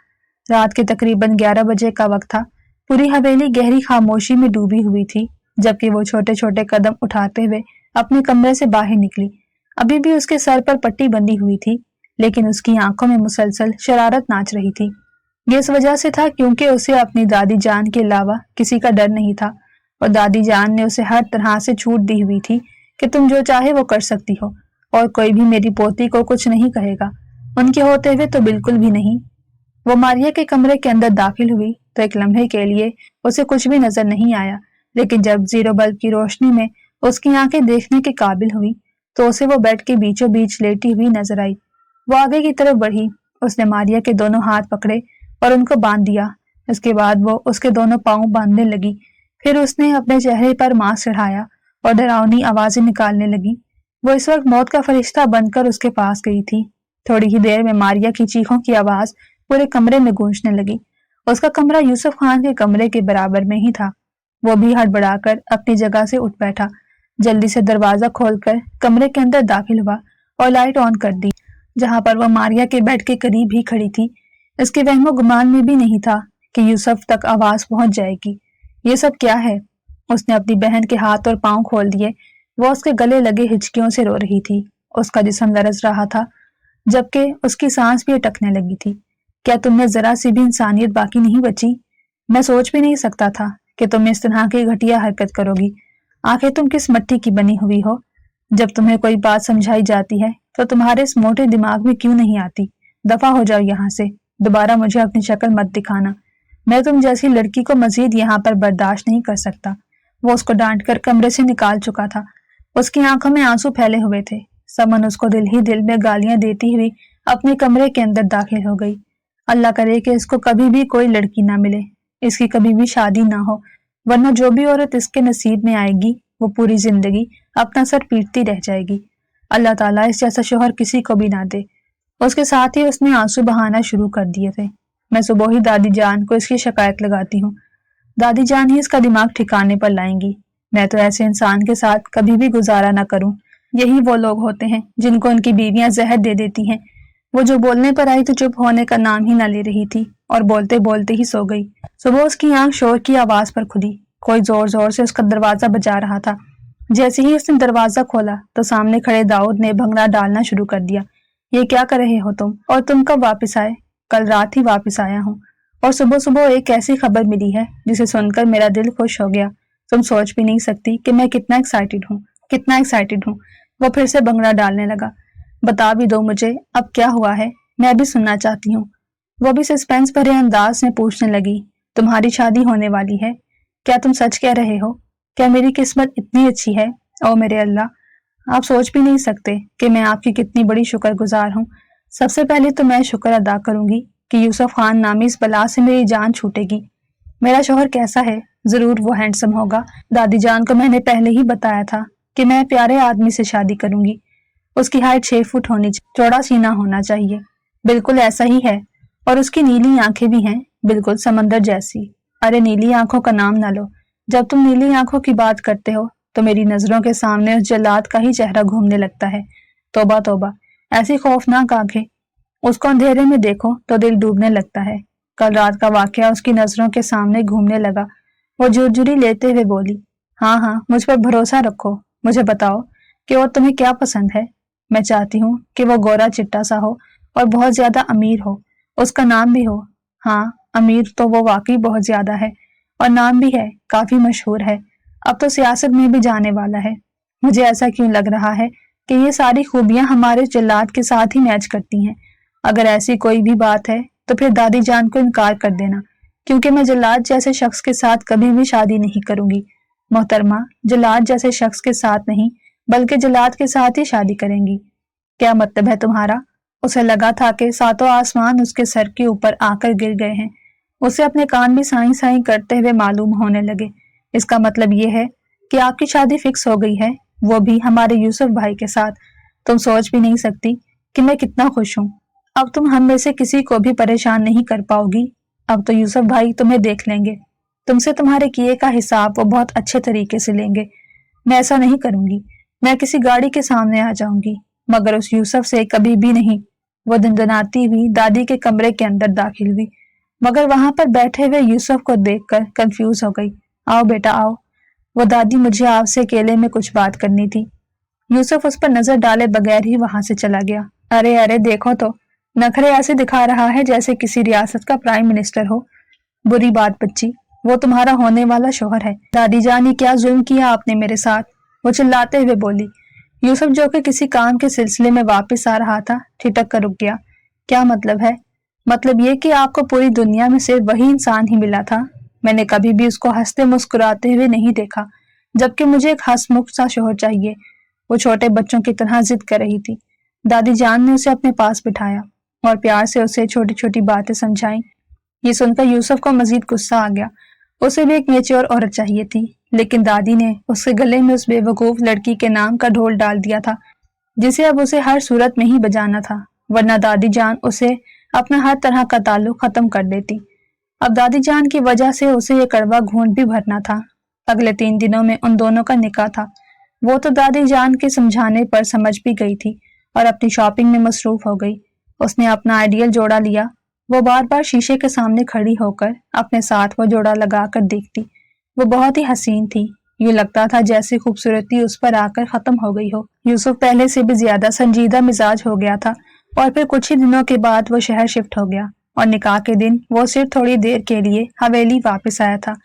रात के तकरीबन 11 बजे का वक्त था। पूरी हवेली गहरी खामोशी में डूबी हुई थी, जबकि वो छोटे छोटे कदम उठाते हुए अपने कमरे से बाहर निकली। अभी भी उसके सर पर पट्टी बंधी हुई थी, लेकिन उसकी आंखों में मुसलसल शरारत नाच रही थी। ये इस वजह से था क्योंकि उसे अपनी दादी जान के अलावा किसी का डर नहीं था, और दादी जान ने उसे हर तरह से छूट दी हुई थी कि तुम जो चाहे वो कर सकती हो और कोई भी मेरी पोती को कुछ नहीं कहेगा। उनके होते हुए तो बिल्कुल भी नहीं। वो मारिया के कमरे के अंदर दाखिल हुई तो एक लम्हे के लिए उसे कुछ भी नजर नहीं आया, लेकिन जब जीरो बल्ब की रोशनी में उसकी आंखें देखने के काबिल हुई तो उसे वो बेड के बीचों बीच लेटी हुई नजर आई। वो आगे की तरफ बढ़ी, उसने मारिया के दोनों हाथ पकड़े और उनको बांध दिया। इसके बाद वो उसके दोनों पांव बांधने लगी। फिर उसने अपने चेहरे पर मास्क चढ़ाया और डरावनी आवाजें निकालने लगी। वो इस वक्त मौत का फरिश्ता बनकर उसके पास गई थी। थोड़ी ही देर में मारिया की चीखों की आवाज पूरे कमरे में गूंजने लगी। उसका कमरा यूसुफ खान के कमरे के बराबर में ही था। वो भी हड़बड़ाकर अपनी जगह से उठ बैठा, जल्दी से दरवाजा खोलकर कमरे के अंदर दाखिल हुआ और लाइट ऑन कर दी, जहां पर वह मारिया के बेड के करीब ही खड़ी थी। इसके वहमो गुमान में भी नहीं था कि यूसुफ तक आवाज पहुंच जाएगी। ये सब क्या है? उसने अपनी बहन के हाथ और पांव खोल दिए। वो उसके गले लगे हिचकियों से रो रही थी। उसका जिस्म लरज रहा था, जबकि उसकी सांस भी अटकने लगी थी। क्या तुमने जरा सी भी इंसानियत बाकी नहीं बची? मैं सोच भी नहीं सकता था कि तुम इस तरह की घटिया हरकत करोगी। आखिर तुम किस मट्टी की बनी हुई हो? जब तुम्हें कोई बात समझाई जाती है तो तुम्हारे इस मोटे दिमाग में क्यों नहीं आती? दफा हो जाओ यहाँ से। दोबारा मुझे अपनी शक्ल मत दिखाना। मैं तुम जैसी लड़की को मजीद यहाँ पर बर्दाश्त नहीं कर सकता। वो उसको डांट कर कमरे से निकाल चुका था। उसकी आंखों में आंसू फैले हुए थे। समन उसको दिल ही दिल में गालियां देती हुई अपने कमरे के अंदर दाखिल हो गई। अल्लाह करे कि इसको कभी भी कोई लड़की ना मिले, इसकी कभी भी शादी ना हो, वरना जो भी औरत इसके नसीब में आएगी वो पूरी जिंदगी अपना सर पीटती रह जाएगी। अल्लाह ताला इस जैसा शोहर किसी को भी ना दे। उसके साथ ही उसने आंसू बहाना शुरू कर दिए थे। मैं सुबह ही दादी जान को इसकी शिकायत लगाती हूँ। दादी जान ही इसका दिमाग ठिकाने पर लाएंगी। मैं तो ऐसे इंसान के साथ कभी भी गुजारा ना करूं। यही वो लोग होते हैं जिनको उनकी बीवियां जहर दे देती हैं। वो जो बोलने पर आई तो चुप होने का नाम ही ना ले रही थी और बोलते बोलते ही सो गई। सुबह उसकी आंख शोर की आवाज पर खुली। कोई जोर जोर से उसका दरवाजा बजा रहा था। जैसे ही उसने दरवाजा खोला तो सामने खड़े दाऊद ने भंगड़ा डालना शुरू कर दिया। ये क्या कर रहे हो तुम? और तुम कब वापस आए? कल रात ही वापस आया हूँ, और सुबह सुबह एक ऐसी खबर मिली है जिसे सुनकर मेरा दिल खुश हो गया। तुम सोच भी नहीं सकती कि मैं कितना एक्साइटेड हूँ, कितना एक्साइटेड हूँ। वो फिर से भंगड़ा डालने लगा। बता भी दो मुझे अब क्या हुआ है, मैं भी सुनना चाहती हूँ। वो भी सस्पेंस भरे अंदाज में पूछने लगी। तुम्हारी शादी होने वाली है? क्या तुम सच कह रहे हो? क्या मेरी किस्मत इतनी अच्छी है? ओ मेरे अल्लाह, आप सोच भी नहीं सकते कि मैं आपकी कितनी बड़ी शुक्रगुजार हूँ। सबसे पहले तो मैं शुक्र अदा करूंगी कि यूसुफ खान नामी इस बला से मेरी जान छूटेगी। मेरा शौहर कैसा है? जरूर वो हैंडसम होगा। दादी जान को मैंने पहले ही बताया था कि मैं प्यारे आदमी से शादी करूंगी। उसकी हाइट 6 फुट होनी चाहिए, चौड़ा सीना होना चाहिए। बिल्कुल ऐसा ही है, और उसकी नीली आंखें भी हैं, बिल्कुल समंदर जैसी। अरे नीली आंखों का नाम ना लो। जब तुम नीली आंखों की बात करते हो तो मेरी नजरों के सामने उस जल्लाद का ही चेहरा घूमने लगता है। तौबा तौबा, ऐसी खौफनाक आंखें। उसको अंधेरे में देखो तो दिल डूबने लगता है। कल रात का वाकया उसकी नजरों के सामने घूमने लगा। वो झुरझुरी लेते हुए बोली, हाँ हाँ, मुझ पर भरोसा रखो। मुझे बताओ कि और तुम्हें क्या पसंद है? मैं चाहती हूँ कि वो गोरा चिट्टा सा हो और बहुत ज्यादा अमीर हो। उसका नाम भी हो। हाँ, अमीर तो वो वाकई बहुत ज्यादा है, और नाम भी है, काफी मशहूर है। अब तो सियासत में भी जाने वाला है। मुझे ऐसा क्यों लग रहा है कि ये सारी खूबियां हमारे जल्लाद के साथ ही मैच करती हैं। अगर ऐसी कोई भी बात है तो फिर दादी जान को इनकार कर देना, क्योंकि मैं जल्लाद जैसे शख्स के साथ कभी भी शादी नहीं करूंगी। मोहतरमा जलाद जैसे शख्स के साथ नहीं बल्कि जलाद के साथ ही शादी करेंगी। क्या मतलब है तुम्हारा? उसे लगा था कि सातों आसमान उसके सर के ऊपर आकर गिर गए हैं। उसे अपने कान भी साई साई करते हुए मालूम होने लगे। इसका मतलब ये है कि आपकी शादी फिक्स हो गई है, वो भी हमारे यूसुफ भाई के साथ। तुम सोच भी नहीं सकती कि मैं कितना खुश हूँ। अब तुम हम में से किसी को भी परेशान नहीं कर पाओगी। अब तो यूसुफ भाई तुम्हें देख लेंगे। तुमसे तुम्हारे किए का हिसाब वो बहुत अच्छे तरीके से लेंगे। मैं ऐसा नहीं करूंगी। मैं किसी गाड़ी के सामने आ जाऊंगी, मगर उस यूसुफ से कभी भी नहीं। वो दनदनाती हुई दादी के कमरे के अंदर दाखिल हुई, मगर वहां पर बैठे हुए यूसुफ को देखकर कंफ्यूज हो गई। आओ बेटा आओ। वो दादी, मुझे आपसे अकेले में कुछ बात करनी थी। यूसुफ उस पर नजर डाले बगैर ही वहां से चला गया। अरे अरे देखो तो, नखरे ऐसे दिखा रहा है जैसे किसी रियासत का प्राइम मिनिस्टर हो। बुरी बात बच्ची, वो तुम्हारा होने वाला शोहर है। दादी जान, ये क्या जुल्म किया आपने मेरे साथ? वो चिल्लाते हुए बोली। यूसुफ जो कि किसी काम के सिलसिले में वापस आ रहा था, ठिठक कर रुक गया। क्या मतलब है? मतलब ये कि आपको पूरी दुनिया में सिर्फ वही इंसान ही मिला था। मैंने कभी भी उसको हंसते मुस्कुराते हुए नहीं देखा, जबकि मुझे एक हंसमुख सा शोहर चाहिए। वो छोटे बच्चों की तरह जिद कर रही थी। दादी जान ने उसे अपने पास बिठाया और प्यार से उसे छोटी छोटी बातें समझाई। ये सुनकर यूसुफ को मजीद गुस्सा आ गया। उसे भी एक मैच्योर औरत चाहिए थी, लेकिन दादी ने उसके गले में उस बेवकूफ लड़की के नाम का ढोल डाल दिया था, जिसे अब उसे हर सूरत में ही बजाना था, वरना दादी जान उसे अपना हर तरह का ताल्लुक खत्म कर देती। अब दादी जान की वजह से उसे ये कड़वा घूंट भी भरना था। अगले 3 दिनों में उन दोनों का निकाह था। वो तो दादी जान के समझाने पर समझ भी गई थी और अपनी शॉपिंग में मसरूफ हो गई। उसने अपना आइडियल जोड़ा लिया। वो बार बार शीशे के सामने खड़ी होकर अपने साथ वो जोड़ा लगा कर देखती। वो बहुत ही हसीन थी। यूं लगता था जैसे खूबसूरती उस पर आकर खत्म हो गई हो। यूसुफ पहले से भी ज्यादा संजीदा मिजाज हो गया था और फिर कुछ ही दिनों के बाद वो शहर शिफ्ट हो गया और निकाह के दिन वो सिर्फ थोड़ी देर के लिए हवेली वापस आया था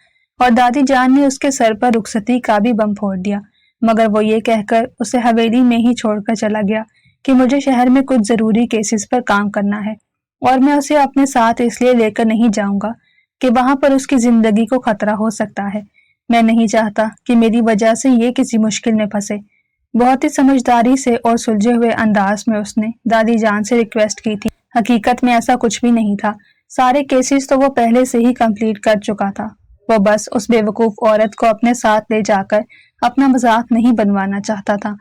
और दादी जान ने उसके सर पर रुखसती का भी बम फोड़ दिया, मगर वो ये कहकर उसे हवेली में ही छोड़कर चला गया कि मुझे शहर में कुछ जरूरी केसेस पर काम करना है और मैं उसे अपने साथ इसलिए लेकर नहीं जाऊंगा कि वहां पर उसकी जिंदगी को खतरा हो सकता है। मैं नहीं चाहता कि मेरी वजह से ये किसी मुश्किल में फंसे। बहुत ही समझदारी से और सुलझे हुए अंदाज में उसने दादी जान से रिक्वेस्ट की थी। हकीकत में ऐसा कुछ भी नहीं था। सारे केसेस तो वो पहले से ही कंप्लीट कर चुका था। वो बस उस बेवकूफ औरत को अपने साथ ले जाकर अपना मजाक नहीं बनवाना चाहता था।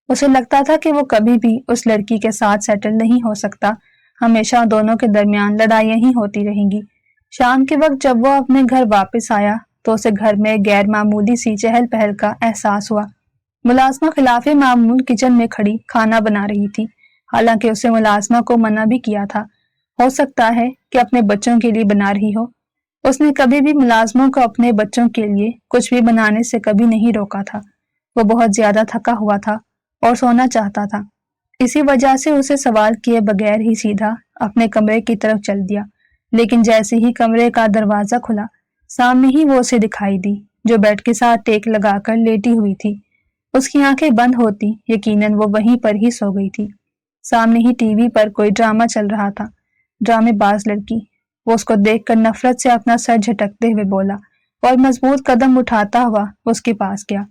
उसे लगता था कि वो कभी भी उस लड़की के साथ सेटल नहीं हो सकता। हमेशा दोनों के दरमियान लड़ाइयां ही होती रहेंगी। शाम के वक्त जब वो अपने घर वापस आया तो उसे घर में गैर मामूली सी चहल पहल का एहसास हुआ। मुलाजमा खिलाफे मामूल किचन में खड़ी खाना बना रही थी। हालांकि उसे मुलाजमा को मना भी किया था। हो सकता है कि अपने बच्चों के लिए बना रही हो। उसने कभी भी मुलाजमों को अपने बच्चों के लिए कुछ भी बनाने से कभी नहीं रोका था। वो बहुत ज्यादा थका हुआ था और सोना चाहता था। इसी वजह से उसे सवाल किए बगैर ही सीधा अपने कमरे की तरफ चल दिया। लेकिन जैसे ही कमरे का दरवाजा खुला, सामने ही वो उसे दिखाई दी, जो बेड के साथ टेक लगाकर लेटी हुई थी। उसकी आंखें बंद होती यकीनन वो वहीं पर ही सो गई थी। सामने ही टीवी पर कोई ड्रामा चल रहा था। ड्रामेबाज लड़की। वो उसको देखकर नफरत से अपना सर झटकते हुए बोला और मजबूत कदम उठाता हुआ उसके पास गया।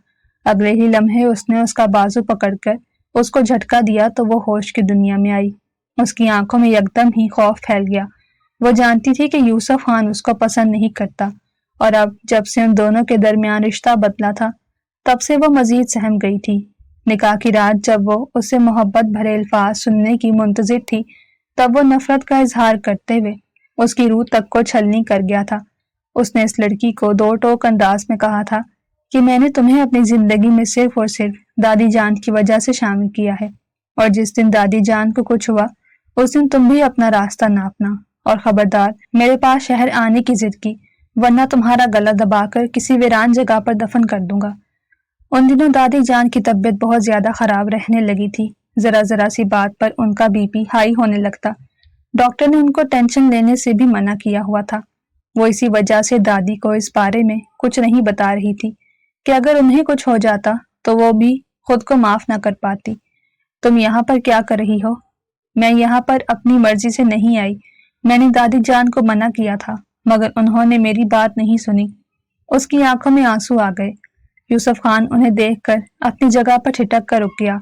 अगले ही लम्हे उसने उसका बाजू पकड़कर उसको झटका दिया तो वो होश की दुनिया में आई। उसकी आंखों में एकदम ही खौफ फैल गया। वो जानती थी कि यूसुफ खान उसको पसंद नहीं करता और अब जब से उन दोनों के दरमियान रिश्ता बदला था, तब से वो मजीद सहम गई थी। निकाह की रात जब वो उससे मोहब्बत भरे अल्फाज सुनने की मुंतजिर थी, तब वो नफरत का इजहार करते हुए उसकी रूह तक को छलनी कर गया था। उसने इस लड़की को दो टोक अंदाज में कहा था कि मैंने तुम्हें अपनी जिंदगी में सिर्फ और सिर्फ दादी जान की वजह से शामिल किया है और जिस दिन दादी जान को कुछ हुआ उस दिन तुम भी अपना रास्ता नापना और खबरदार मेरे पास शहर आने की जिद की, वरना तुम्हारा गला दबाकर किसी वीरान जगह पर दफन कर दूंगा। उन दिनों दादी जान की तबीयत बहुत ज्यादा खराब रहने लगी थी। जरा जरा सी बात पर उनका बीपी हाई होने लगता। डॉक्टर ने उनको टेंशन लेने से भी मना किया हुआ था। वो इसी वजह से दादी को इस बारे में कुछ नहीं बता रही थी कि अगर उन्हें कुछ हो जाता तो वो भी खुद को माफ ना कर पाती। तुम यहाँ पर क्या कर रही हो? मैं यहाँ पर अपनी मर्जी से नहीं आई। मैंने दादी जान को मना किया था, मगर उन्होंने मेरी बात नहीं सुनी। उसकी आंखों में आंसू आ गए। یوسف خان انہیں دیکھ کر اپنی جگہ پر ٹھٹک کر رک گیا۔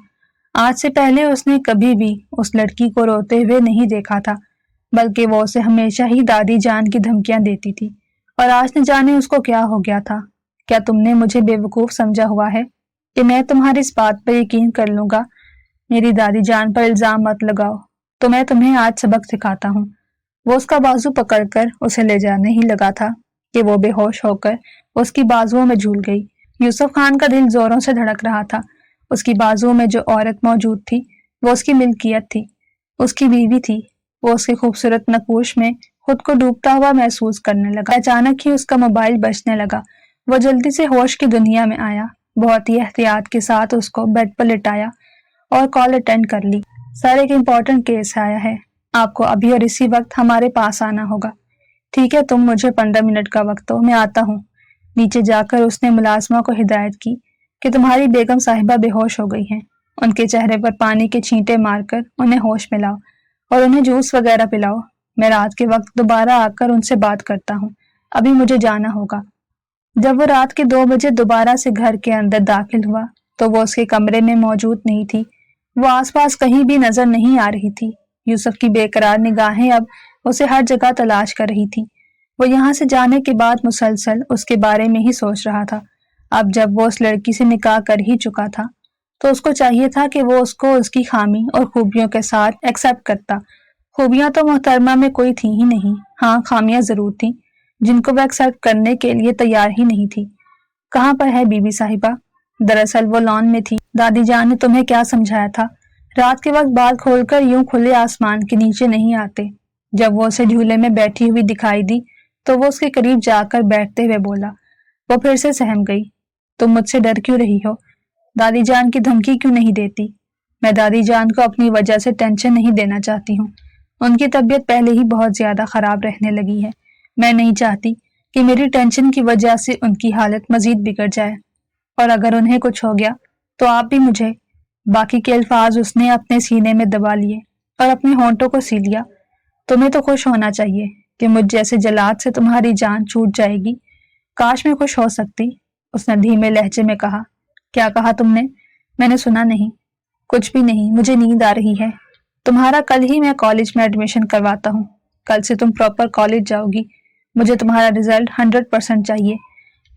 آج سے پہلے اس نے کبھی بھی اس لڑکی کو روتے ہوئے نہیں دیکھا تھا، بلکہ وہ اسے ہمیشہ ہی دادی جان کی دھمکیاں دیتی تھی، اور آج نہ جانے اس کو کیا ہو گیا تھا۔ کیا تم نے مجھے بیوقوف سمجھا ہوا ہے کہ میں تمہاری اس بات پر یقین کر لوں گا؟ میری دادی جان پر الزام مت لگاؤ، تو میں تمہیں آج سبق سکھاتا ہوں۔ وہ اس کا بازو پکڑ کر اسے لے جانے ہی لگا تھا کہ وہ بے ہوش ہو کر اس کی بازوؤں میں جھول گئی۔ یوسف خان کا دل زوروں سے دھڑک رہا تھا۔ اس کی بازوؤں میں جو عورت موجود تھی وہ اس کی ملکیت تھی، اس کی بیوی تھی۔ وہ اس کے خوبصورت نقوش میں خود کو ڈوبتا ہوا محسوس کرنے لگا۔ اچانک ہی اس کا موبائل بجنے لگا۔ وہ جلدی سے ہوش کی دنیا میں آیا، بہت ہی احتیاط کے ساتھ اس کو بیڈ پر لٹایا اور کال اٹینڈ کر لی۔ سر، ایک امپورٹنٹ کیس آیا ہے، آپ کو ابھی اور اسی وقت ہمارے پاس آنا ہوگا۔ ٹھیک ہے، تم مجھے 15 منٹ کا وقت دو، میں آتا ہوں۔ نیچے جا کر اس نے ملازمہ کو ہدایت کی کہ تمہاری بیگم صاحبہ بے ہوش ہو گئی ہیں، ان کے چہرے پر پانی کے چھینٹے مار کر انہیں ہوش میں لاؤ اور انہیں جوس وغیرہ پلاؤ۔ میں رات کے وقت دوبارہ آ کر ان سے بات کرتا ہوں، ابھی مجھے جانا ہوگا۔ جب وہ رات کے 2 بجے دوبارہ سے گھر کے اندر داخل ہوا تو وہ اس کے کمرے میں موجود نہیں تھی۔ وہ آس پاس کہیں بھی نظر نہیں آ رہی تھی۔ یوسف کی بے قرار نگاہیں اب اسے ہر جگہ تلاش کر رہی تھی۔ وہ یہاں سے جانے کے بعد مسلسل اس کے بارے میں ہی سوچ رہا تھا۔ اب جب وہ اس لڑکی سے نکاح کر ہی چکا تھا تو اس کو چاہیے تھا کہ وہ اس کو اس کی خامی اور خوبیوں کے ساتھ ایکسپٹ کرتا۔ خوبیاں تو محترمہ میں کوئی تھی ہی نہیں، ہاں خامیاں ضرور تھیں جن کو وہ ایکسپٹ کرنے کے لیے تیار ہی نہیں تھی۔ کہاں پر ہے بی بی صاحبہ؟ دراصل وہ لان میں تھی۔ دادی جان نے تمہیں کیا سمجھایا تھا؟ رات کے وقت بال کھول کر یوں کھلے آسمان کے نیچے نہیں آتے۔ جب وہ اسے جھولے میں بیٹھی ہوئی دکھائی دی تو وہ اس کے قریب جا کر بیٹھتے ہوئے بولا۔ وہ پھر سے سہم گئی۔ تم مجھ سے ڈر کیوں رہی ہو؟ دادی جان کی دھمکی کیوں نہیں دیتی؟ میں دادی جان کو اپنی وجہ سے ٹینشن نہیں دینا چاہتی ہوں۔ ان کی طبیعت پہلے ہی بہت زیادہ خراب رہنے لگی ہے۔ میں نہیں چاہتی کہ میری ٹینشن کی وجہ سے ان کی حالت مزید بگڑ جائے، اور اگر انہیں کچھ ہو گیا تو آپ بھی مجھے۔ باقی کے الفاظ اس نے اپنے سینے میں دبا لیے اور اپنے ہونٹوں کو سی لیا۔ تمہیں تو خوش ہونا چاہیے کہ مجھ جیسے جلاد سے تمہاری جان چھوٹ جائے گی۔ کاش میں خوش ہو سکتی، اس نے دھیمے لہجے میں کہا۔ کیا کہا تم نے؟ میں نے سنا نہیں۔ کچھ بھی نہیں، مجھے نیند آ رہی ہے۔ تمہارا کل ہی میں کالج میں ایڈمیشن کرواتا ہوں۔ کل سے تم پراپر کالج جاؤ گی۔ مجھے تمہارا رزلٹ 100% چاہیے۔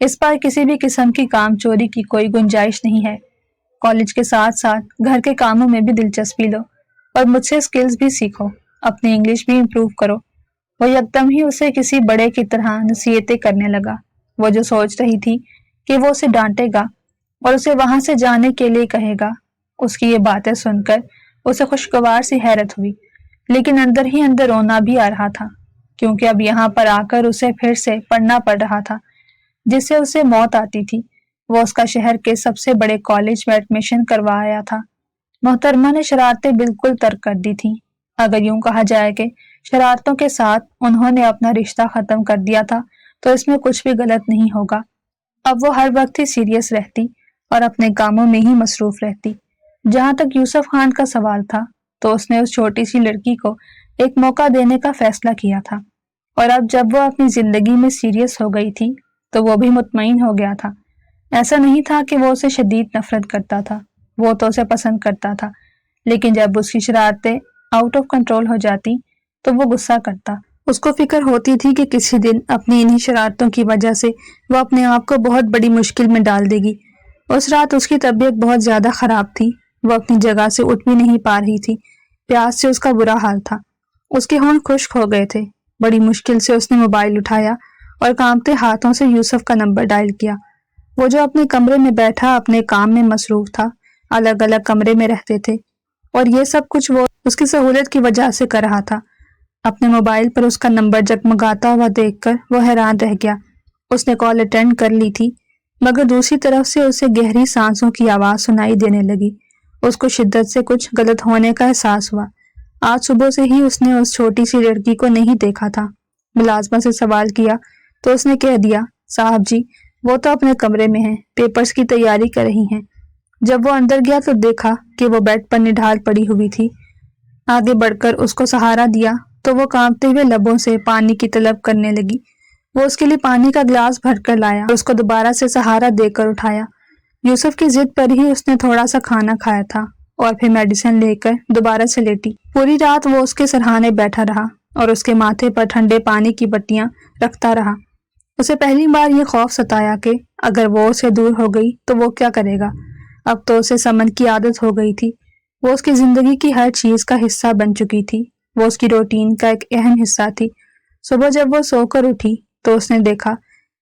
اس پر کسی بھی قسم کی کام چوری کی کوئی گنجائش نہیں ہے۔ کالج کے ساتھ ساتھ گھر کے کاموں میں بھی دلچسپی لو اور مجھ سے اسکلز بھی سیکھو، اپنی انگلش بھی امپروو کرو۔ وہ یکدم ہی اسے کسی بڑے کی طرح نصیحتیں کرنے لگا۔ وہ جو سوچ رہی تھی کہ وہ اسے ڈانٹے گا اور اسے وہاں سے جانے کے لیے کہے گا، اس کی یہ باتیں سن کر اسے خوشگوار سی حیرت ہوئی، لیکن اندر ہی اندر رونا بھی آ رہا تھا، کیونکہ اب یہاں پر آ کر اسے پھر سے پڑھنا پڑ رہا تھا جس سے اسے موت آتی تھی۔ وہ اس کا شہر کے سب سے بڑے کالج میں ایڈمیشن کروایا تھا۔ محترمہ نے شرارتیں بالکل ترک کر دی تھیں۔ اگر یوں کہا جائے کہ شرارتوں کے ساتھ انہوں نے اپنا رشتہ ختم کر دیا تھا تو اس میں کچھ بھی غلط نہیں ہوگا۔ اب وہ ہر وقت ہی سیریس رہتی اور اپنے کاموں میں ہی مصروف رہتی۔ جہاں تک یوسف خان کا سوال تھا تو اس نے اس چھوٹی سی لڑکی کو ایک موقع دینے کا فیصلہ کیا تھا، اور اب جب وہ اپنی زندگی میں سیریس ہو گئی تھی تو وہ بھی مطمئن ہو گیا تھا۔ ایسا نہیں تھا کہ وہ اسے شدید نفرت کرتا تھا، وہ تو اسے پسند کرتا تھا، لیکن جب اس کی شرارتیں آؤٹ آف کنٹرول ہو جاتی تو وہ غصہ کرتا۔ اس کو فکر ہوتی تھی کہ کسی دن اپنی انہی شرارتوں کی وجہ سے وہ اپنے آپ کو بہت بڑی مشکل میں ڈال دے گی۔ اس رات اس کی طبیعت بہت زیادہ خراب تھی، وہ اپنی جگہ سے اٹھ بھی نہیں پا رہی تھی، پیاس سے اس کا برا حال تھا، اس کے ہونٹ خشک ہو گئے تھے۔ بڑی مشکل سے اس نے موبائل اٹھایا اور کانپتے ہاتھوں سے یوسف کا نمبر ڈائل کیا۔ وہ جو اپنے کمرے میں بیٹھا اپنے کام میں مصروف تھا، الگ الگ کمرے میں رہتے تھے، اور یہ سب کچھ وہ اس کی سہولت کی وجہ سے کر رہا تھا۔ اپنے موبائل پر اس کا نمبر جگمگاتا ہوا دیکھ کر وہ حیران رہ گیا۔ اس نے کال اٹینڈ کر لی تھی، مگر دوسری طرف سے اسے گہری سانسوں کی آواز سنائی دینے لگی۔ اس کو شدت سے کچھ غلط ہونے کا احساس ہوا۔ آج صبح سے ہی اس نے اس چھوٹی سی لڑکی کو نہیں دیکھا تھا۔ ملازمہ سے سوال کیا تو اس نے کہہ دیا، صاحب جی وہ تو اپنے کمرے میں ہیں، پیپرز کی تیاری کر رہی ہیں۔ جب وہ اندر گیا تو دیکھا کہ وہ بیڈ پر نڈھال پڑی ہوئی تھی۔ آگے بڑھ کر اس کو سہارا دیا تو وہ کانپتے ہوئے لبوں سے پانی کی طلب کرنے لگی۔ وہ اس کے لیے پانی کا گلاس بھر کر لایا اور اس کو دوبارہ سے سہارا دے کر اٹھایا۔ یوسف کی ضد پر ہی اس نے تھوڑا سا کھانا کھایا تھا اور پھر میڈیسن لے کر دوبارہ سے لیٹی۔ پوری رات وہ اس کے سرہانے بیٹھا رہا اور اس کے ماتھے پر ٹھنڈے پانی کی بٹیاں رکھتا رہا۔ اسے پہلی بار یہ خوف ستایا کہ اگر وہ اسے دور ہو گئی تو وہ کیا کرے گا۔ اب تو اسے سمن کی عادت ہو گئی تھی، وہ اس کی زندگی کی ہر چیز کا حصہ بن چکی تھی، وہ اس کی روٹین کا ایک اہم حصہ تھی۔ صبح جب وہ سو کر اٹھی تو اس نے دیکھا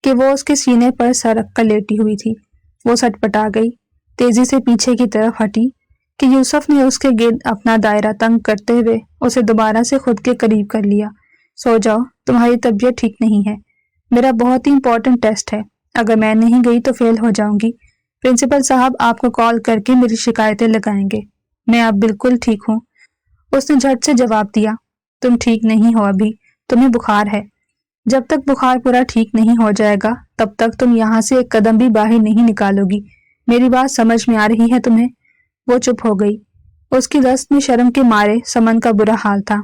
کہ وہ اس کے سینے پر سر رکھ کر لیٹی ہوئی تھی۔ وہ سٹپٹا گئی، تیزی سے پیچھے کی طرف ہٹی کہ یوسف نے اس کے گرد اپنا دائرہ تنگ کرتے ہوئے اسے دوبارہ سے خود کے قریب کر لیا۔ سو جاؤ، تمہاری طبیعت ٹھیک نہیں ہے، میرا بہت ہی امپورٹنٹ ٹیسٹ ہے، اگر میں نہیں گئی تو فیل ہو جاؤں گی، پرنسپل صاحب آپ کو کال کر کے میری شکایتیں لگائیں گے، میں اب بالکل ٹھیک ہوں۔ اس نے جھٹ سے جواب دیا، تم ٹھیک نہیں ہو ابھی، تمہیں بخار ہے، جب تک بخار پورا ٹھیک نہیں ہو جائے گا تب تک تم یہاں سے ایک قدم بھی باہر نہیں نکالو گی، میری بات سمجھ میں آ رہی ہے تمہیں؟ وہ چپ ہو گئی، اس کی دست میں شرم کے مارے سمن کا برا حال تھا،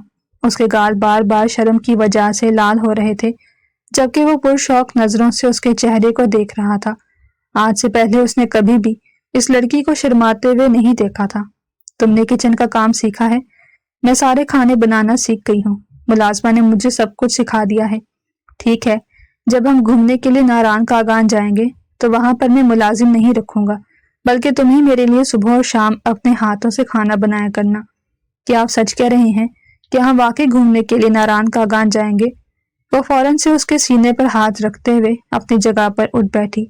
اس کے گال بار بار شرم کی وجہ سے لال ہو رہے تھے، جبکہ وہ پرشوق نظروں سے اس کے چہرے کو دیکھ رہا تھا۔ آج سے پہلے اس نے کبھی بھی اس لڑکی کو شرماتے ہوئے نہیں دیکھا تھا۔ تم نے کچن کا کام سیکھا ہے؟ میں سارے کھانے بنانا سیکھ گئی ہوں، ملازمہ نے مجھے سب کچھ سکھا دیا ہے۔ ٹھیک ہے، جب ہم گھومنے کے لیے ناران کاغان جائیں گے تو وہاں پر میں ملازم نہیں رکھوں گا، بلکہ تم ہی میرے لیے صبح اور شام اپنے ہاتھوں سے کھانا بنایا کرنا۔ کیا آپ سچ کہہ رہے ہیں کہ ہم واقعی گھومنے کے لیے ناران کاغان جائیں گے؟ وہ فوراً سے اس کے سینے پر ہاتھ رکھتے ہوئے اپنی جگہ پر اٹھ بیٹھی۔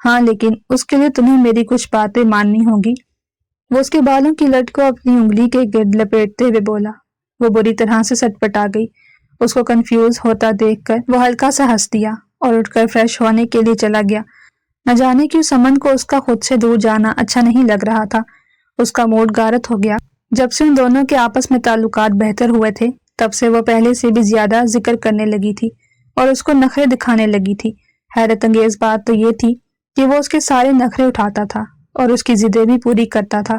ہاں، لیکن اس کے لیے تمہیں میری کچھ باتیں ماننی ہوگی۔ وہ اس کے بالوں کی لٹ کو اپنی انگلی کے گرد لپیٹتے ہوئے بولا۔ وہ بری طرح سے سٹپٹا گئی، اس کو کنفیوز ہوتا دیکھ کر وہ ہلکا سا ہنس دیا اور اٹھ کر فریش ہونے کے لیے چلا گیا۔ نہ جانے کیوں سمن کو اس کا خود سے دور جانا اچھا نہیں لگ رہا تھا، اس کا موڈ غارت ہو گیا۔ جب سے ان دونوں کے آپس میں تعلقات بہتر ہوئے تھے تب سے وہ پہلے سے بھی زیادہ ذکر کرنے لگی تھی اور اس کو نخرے دکھانے لگی تھی۔ حیرت انگیز بات تو یہ تھی کہ وہ اس کے سارے نخرے اٹھاتا تھا اور اس کی ضدیں بھی پوری کرتا تھا،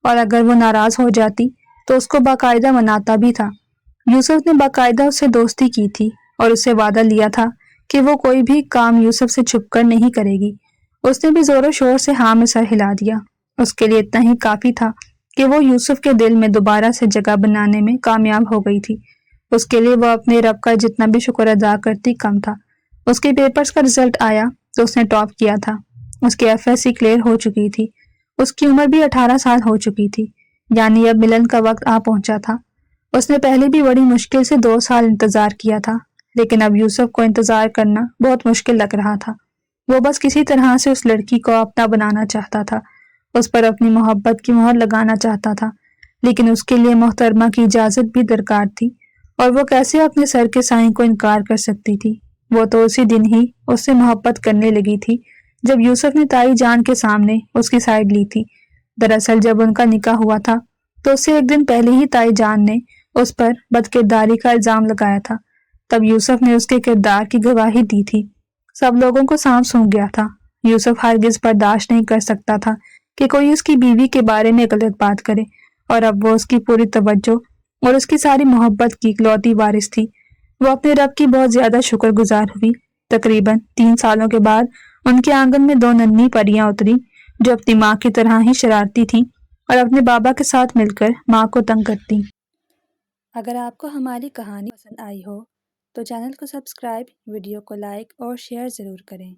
اور اگر وہ ناراض ہو جاتی تو اس کو باقاعدہ مناتا بھی تھا۔ یوسف نے باقاعدہ اس سے دوستی کی تھی اور اس سے وعدہ لیا تھا کہ وہ کوئی بھی کام یوسف سے چھپ کر نہیں کرے گی۔ اس نے بھی زور و شور سے ہاں میں سر ہلا دیا۔ اس کے لیے اتنا ہی کافی تھا کہ وہ یوسف کے دل میں دوبارہ سے جگہ بنانے میں کامیاب ہو گئی تھی۔ اس کے لیے وہ اپنے رب کا جتنا بھی شکر ادا کرتی کم تھا۔ اس کے پیپرز کا رزلٹ آیا تو اس نے ٹاپ کیا تھا، اس کی FSC کلیئر ہو چکی تھی، اس کی عمر بھی 18 سال ہو چکی تھی، یعنی اب ملن کا وقت آ پہنچا تھا۔ اس نے پہلے بھی بڑی مشکل سے 2 سال انتظار کیا تھا، لیکن اب یوسف کو انتظار کرنا بہت مشکل لگ رہا تھا۔ وہ بس کسی طرح سے اس لڑکی کو اپنا بنانا چاہتا تھا، اس پر اپنی محبت کی مہر لگانا چاہتا تھا، لیکن اس کے لیے محترمہ کی اجازت بھی درکار تھی، اور وہ کیسے اپنے سر کے سائیں کو انکار کر سکتی تھی۔ وہ تو اسی دن ہی اس سے محبت کرنے لگی تھی جب یوسف نے تائی جان کے سامنے اس کی سائیڈ لی تھی۔ دراصل جب ان کا نکاح ہوا تھا تو اس سے ایک دن پہلے ہی تائی جان نے اس پر بدکرداری کا الزام لگایا تھا، تب یوسف نے اس کے کردار کی گواہی دی تھی۔ سب لوگوں کو سانپ سونپ گیا تھا۔ یوسف ہرگز برداشت نہیں کر سکتا تھا کہ کوئی اس کی بیوی کے بارے میں غلط بات کرے، اور اب وہ اس کی پوری توجہ اور اس کی ساری محبت کی اکلوتی وارث تھی۔ وہ اپنے رب کی بہت زیادہ شکر گزار ہوئی۔ تقریباً 3 سالوں کے بعد ان کے آنگن میں 2 ننھی پریاں اتری جو اپنی ماں کی طرح ہی شرارتی تھیں اور اپنے بابا کے ساتھ مل کر ماں کو تنگ کرتی۔ اگر آپ کو ہماری کہانی پسند آئی ہو تو چینل کو سبسکرائب، ویڈیو کو لائک اور شیئر ضرور کریں۔